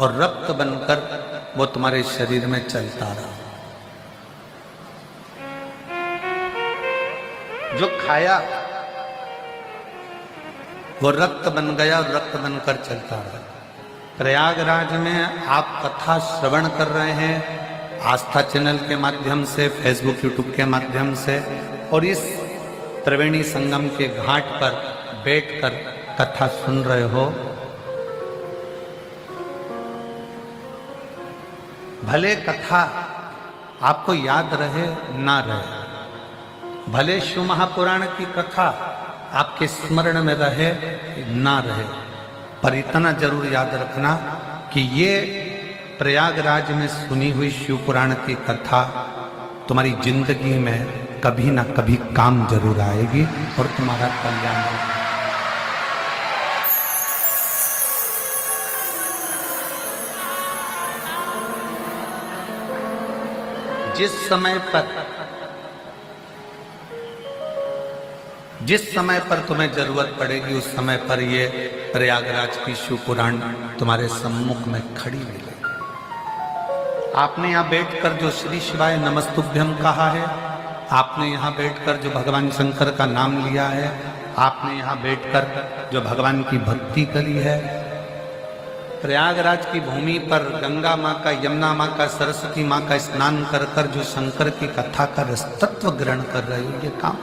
और रक्त बनकर वो तुम्हारे शरीर में चलता रहा। जो खाया वो रक्त बन गया और रक्त बनकर चलता रहा। प्रयागराज में आप कथा श्रवण कर रहे हैं आस्था चैनल के माध्यम से, फेसबुक यूट्यूब के माध्यम से, और इस त्रिवेणी संगम के घाट पर बैठकर कथा सुन रहे हो। भले कथा आपको याद रहे ना रहे, भले शिव महापुराण की कथा आपके स्मरण में रहे ना रहे, पर इतना जरूर याद रखना कि ये प्रयागराज में सुनी हुई शिव पुराण की कथा तुम्हारी जिंदगी में कभी ना कभी काम जरूर आएगी और तुम्हारा कल्याण होगा। जिस समय पर तुम्हें जरूरत पड़ेगी उस समय पर ये प्रयागराज की शिव पुराण तुम्हारे सम्मुख में खड़ी मिलेगी। आपने यहाँ बैठकर जो श्री शिवाय नमस्तुभ्यम कहा है, आपने यहाँ बैठकर जो भगवान शंकर का नाम लिया है, आपने यहाँ बैठकर जो भगवान की भक्ति करी है, प्रयागराज की भूमि पर गंगा माँ का, यमुना माँ का, सरस्वती माँ का स्नान कर कर जो शंकर की कथा का रसतत्व ग्रहण कर रहे हो, ये काम।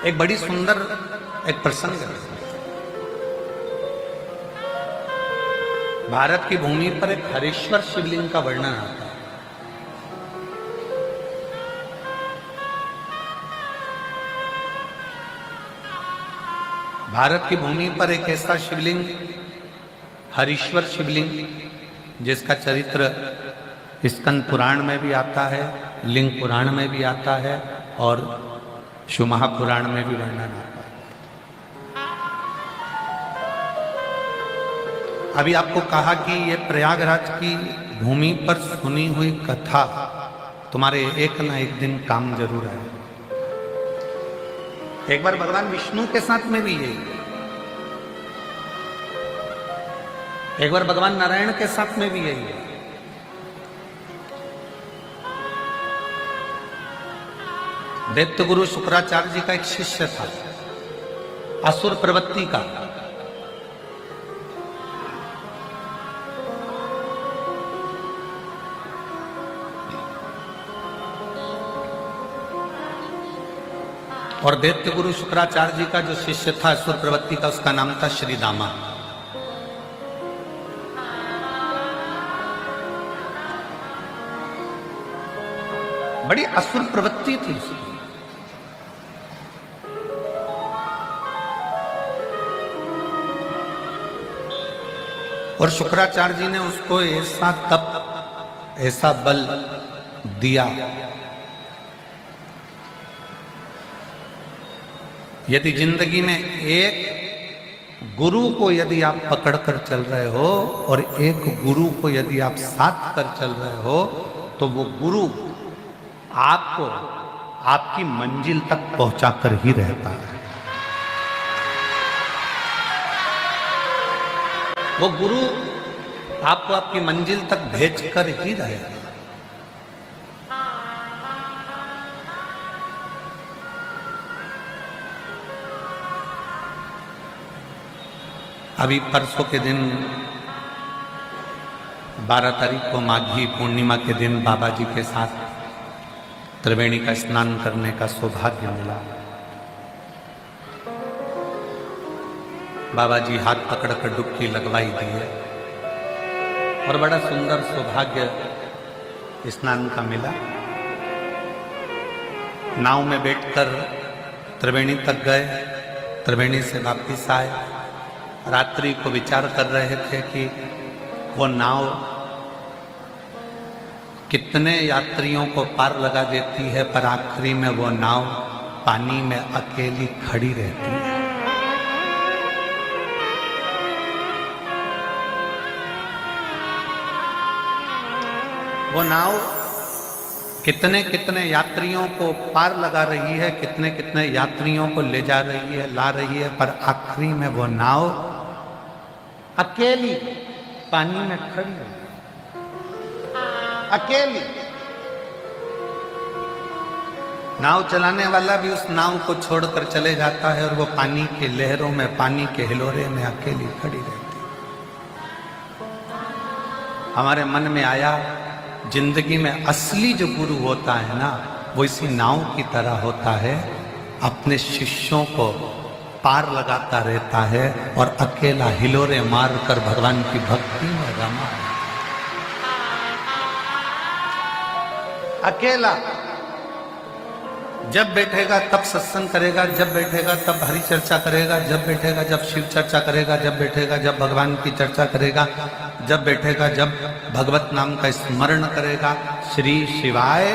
एक बड़ी सुंदर एक प्रसंग है। भारत की भूमि पर एक हरेश्वर शिवलिंग का वर्णन आता है। भारत की भूमि पर एक ऐसा शिवलिंग, हरीश्वर शिवलिंग, जिसका चरित्र स्कंद पुराण में भी आता है, लिंग पुराण में भी आता है और शिव महापुराण में भी वर्णन आता है। अभी आपको कहा कि ये प्रयागराज की भूमि पर सुनी हुई कथा तुम्हारे एक ना एक दिन काम जरूर आए। एक बार भगवान विष्णु के साथ में भी यही, एक बार भगवान नारायण के साथ में भी यही है। दैत्य गुरु शुक्राचार्य जी का एक शिष्य था, असुर प्रवृत्ति का। और दैत्य गुरु शुक्राचार्य जी का जो शिष्य था असुर प्रवृत्ति का, उसका नाम था श्री दामा। बड़ी असुर प्रवृत्ति थी उसकी। और शुक्राचार्य जी ने उसको ऐसा तप, ऐसा बल दिया, यदि जिंदगी में एक गुरु को यदि आप पकड़ कर चल रहे हो और एक गुरु को यदि आप साथ कर चल रहे हो, तो वो गुरु आपको आपकी मंजिल तक पहुंचाकर ही रहता है। वो गुरु आपको आपकी मंजिल तक भेज कर ही रहेगा। अभी परसों के दिन 12 तारीख को माघी पूर्णिमा के दिन बाबा जी के साथ त्रिवेणी का स्नान करने का सौभाग्य मिला। बाबा जी हाथ पकड़कर डुबकी लगवाई दी है और बड़ा सुंदर सौभाग्य स्नान का मिला। नाव में बैठकर त्रिवेणी तक गए, त्रिवेणी से वापिस आए। रात्रि को विचार कर रहे थे कि वो नाव कितने यात्रियों को पार लगा देती है, पर आखिरी में वो नाव पानी में अकेली खड़ी रहती है। वो नाव कितने कितने यात्रियों को पार लगा रही है, कितने कितने यात्रियों को ले जा रही है, ला रही है, पर आखिरी में वो नाव अकेली पानी में खड़ी है, अकेली। नाव चलाने वाला भी उस नाव को छोड़कर चले जाता है और वो पानी के लहरों में, पानी के हिलोरे में अकेली खड़ी रहती है। हमारे मन में आया, जिंदगी में असली जो गुरु होता है ना, वो इसी नाव की तरह होता है, अपने शिष्यों को पार लगाता रहता है और अकेला हिलोरे मारकर भगवान की भक्ति में रमा है। अकेला जब बैठेगा तब सत्संग करेगा, जब बैठेगा तब हरि चर्चा करेगा, जब बैठेगा जब शिव चर्चा करेगा, जब बैठेगा जब भगवान की चर्चा करेगा, जब बैठेगा जब भगवत नाम का स्मरण करेगा, श्री शिवाय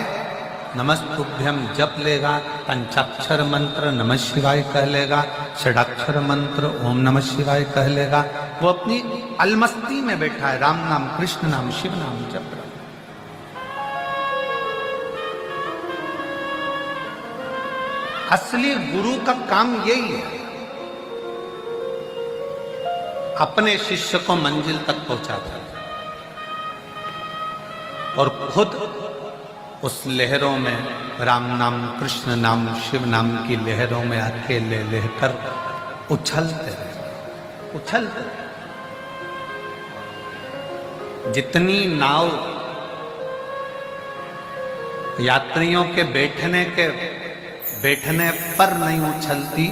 नमस्तुभ्यम जप लेगा, पंचाक्षर मंत्र नमः शिवाय कह लेगा, षडाक्षर मंत्र ओम नमः शिवाय कह लेगा। वो अपनी अलमस्ती में बैठा है, राम नाम, कृष्ण नाम, शिव नाम जप रहा है। असली गुरु का काम यही है, अपने शिष्य को मंजिल तक पहुंचाता है और खुद उस लहरों में, राम नाम, कृष्ण नाम, शिव नाम की लहरों में अकेले लहकर उछलते उछलते। जितनी नाव यात्रियों के बैठने पर नहीं उछलती,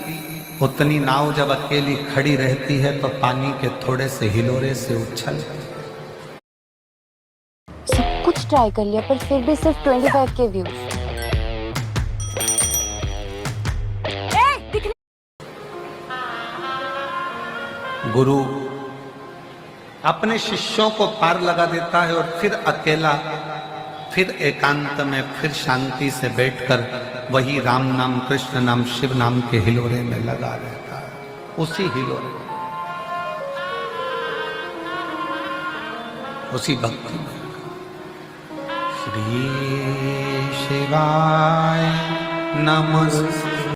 उतनी नाव जब अकेली खड़ी रहती है तो पानी के थोड़े से हिलोरे से उछलती। सब कुछ ट्राई कर लिया पर फिर भी सिर्फ 25 के व्यूज। गुरु अपने शिष्यों को पार लगा देता है और फिर अकेला, फिर एकांत में, फिर शांति से बैठकर वही राम नाम, कृष्ण नाम, शिव नाम के हिलोरे में लगा रहता है, उसी हिलोरे, उसी भक्ति में। श्री शिवाय नमस्तुभ्यं,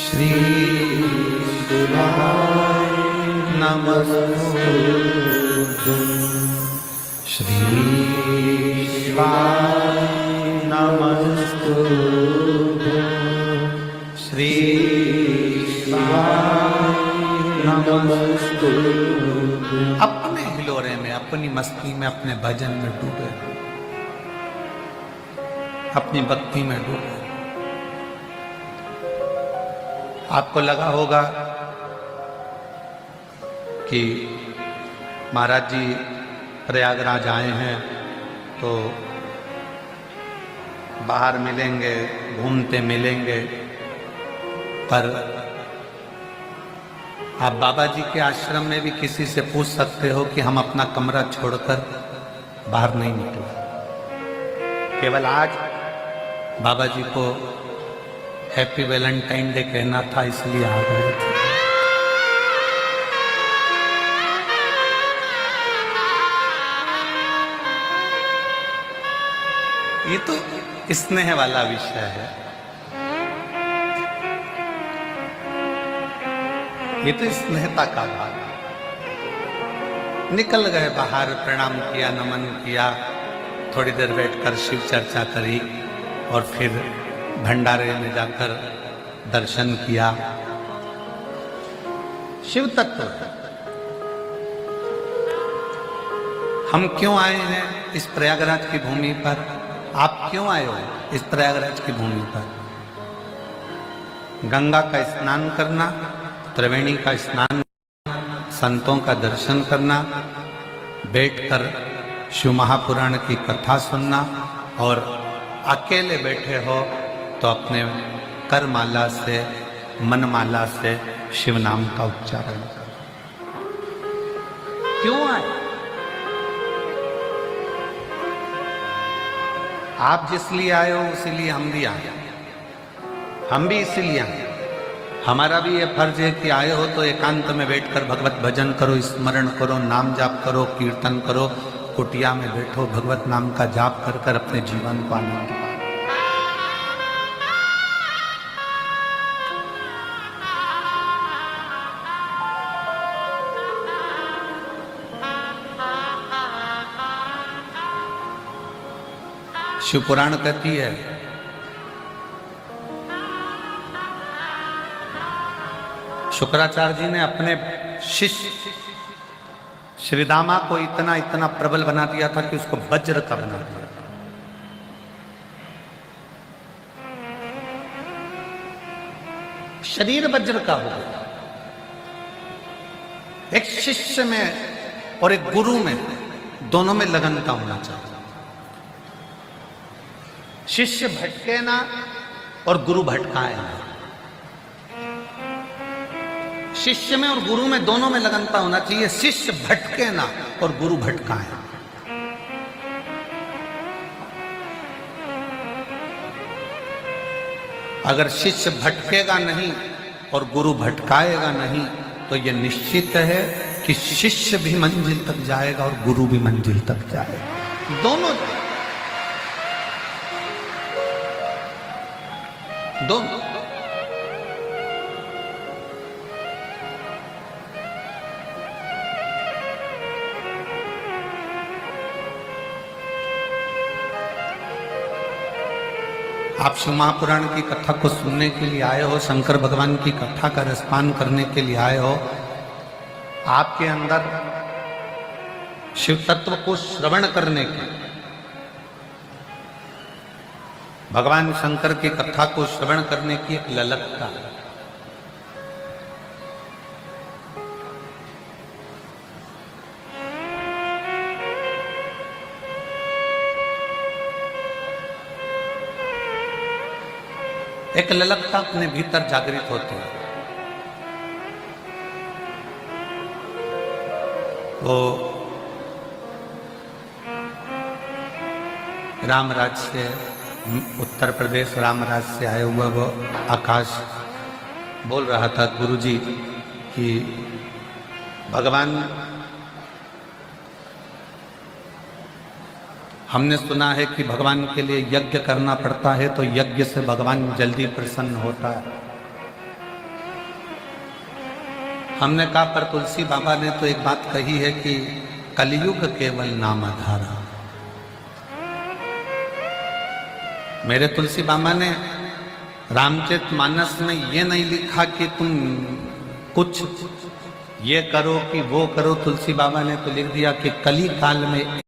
श्री शिवाय नमस्तुभ्यं, श्री शिवाय नमस्तुभ्यं, श्री शिवाय नमस्तुभ्यं। अपने हिलोरे में, अपनी मस्ती में, अपने भजन में डूबे, अपनी भक्ति में डूबे। आपको लगा होगा कि महाराज जी प्रयागराज आए हैं तो बाहर मिलेंगे, घूमते मिलेंगे, पर आप बाबा जी के आश्रम में भी किसी से पूछ सकते हो कि हम अपना कमरा छोड़कर बाहर नहीं निकले। केवल आज बाबा जी को हैप्पी वैलेंटाइन डे कहना था, इसलिए आ गए थे। ये तो स्नेह वाला विषय है, ये तो स्नेहता का भाग। निकल गए बाहर, प्रणाम किया, नमन किया, थोड़ी देर बैठकर शिव चर्चा करी और फिर भंडारे में जाकर दर्शन किया। शिव तत्व हम क्यों आए हैं इस प्रयागराज की भूमि पर? आप क्यों आए हो इस प्रयागराज की भूमि पर? गंगा का स्नान करना, त्रिवेणी का स्नान, संतों का दर्शन करना, बैठकर शिव महापुराण की कथा सुनना, और अकेले बैठे हो तो अपने करमाला से, मनमाला से शिव नाम का उच्चारण करो। क्यों आए? आप जिस लिए आए हो उसीलिए हम भी आए, हम भी इसीलिए आए। हमारा भी ये फर्ज है कि आए हो तो एकांत में बैठकर भगवत भजन करो, स्मरण करो, नाम जाप करो, कीर्तन करो, कुटिया में बैठो, भगवत नाम का जाप कर कर अपने जीवन को आनंद पाओ। शिव पुराण कहती है शुक्राचार्य जी ने अपने शिष्य श्रीदामा को इतना इतना प्रबल बना दिया था कि उसको वज्र का बना दिया। शरीर वज्र का हो गया। एक शिष्य में और एक गुरु में दोनों में लगन का होना चाहिए। शिष्य भटके ना और गुरु भटकाए ना। शिष्य में और गुरु में दोनों में लगनता होना चाहिए। शिष्य भटके ना और गुरु भटकाए। अगर शिष्य भटकेगा नहीं और गुरु भटकाएगा नहीं तो यह निश्चित है कि शिष्य भी मंजिल तक जाएगा और गुरु भी मंजिल तक जाएगा। दोनों आप शिव महापुराण की कथा को सुनने के लिए आए हो, शंकर भगवान की कथा का रसपान करने के लिए आए हो। आपके अंदर शिव तत्व को श्रवण करने की, भगवान शंकर की कथा को श्रवण करने की एक ललकता है। एक ललकता अपने भीतर जागृत होती है। वो रामराज से, उत्तर प्रदेश रामराज से आए हुआ वो आकाश बोल रहा था गुरुजी कि भगवान, हमने सुना है कि भगवान के लिए यज्ञ करना पड़ता है तो यज्ञ से भगवान जल्दी प्रसन्न होता है। हमने कहा पर तुलसी बाबा ने तो एक बात कही है कि कलयुग केवल नाम आधारा। मेरे तुलसी बाबा ने रामचरितमानस में ये नहीं लिखा कि तुम कुछ ये करो कि वो करो। तुलसी बाबा ने तो लिख दिया कि कली काल में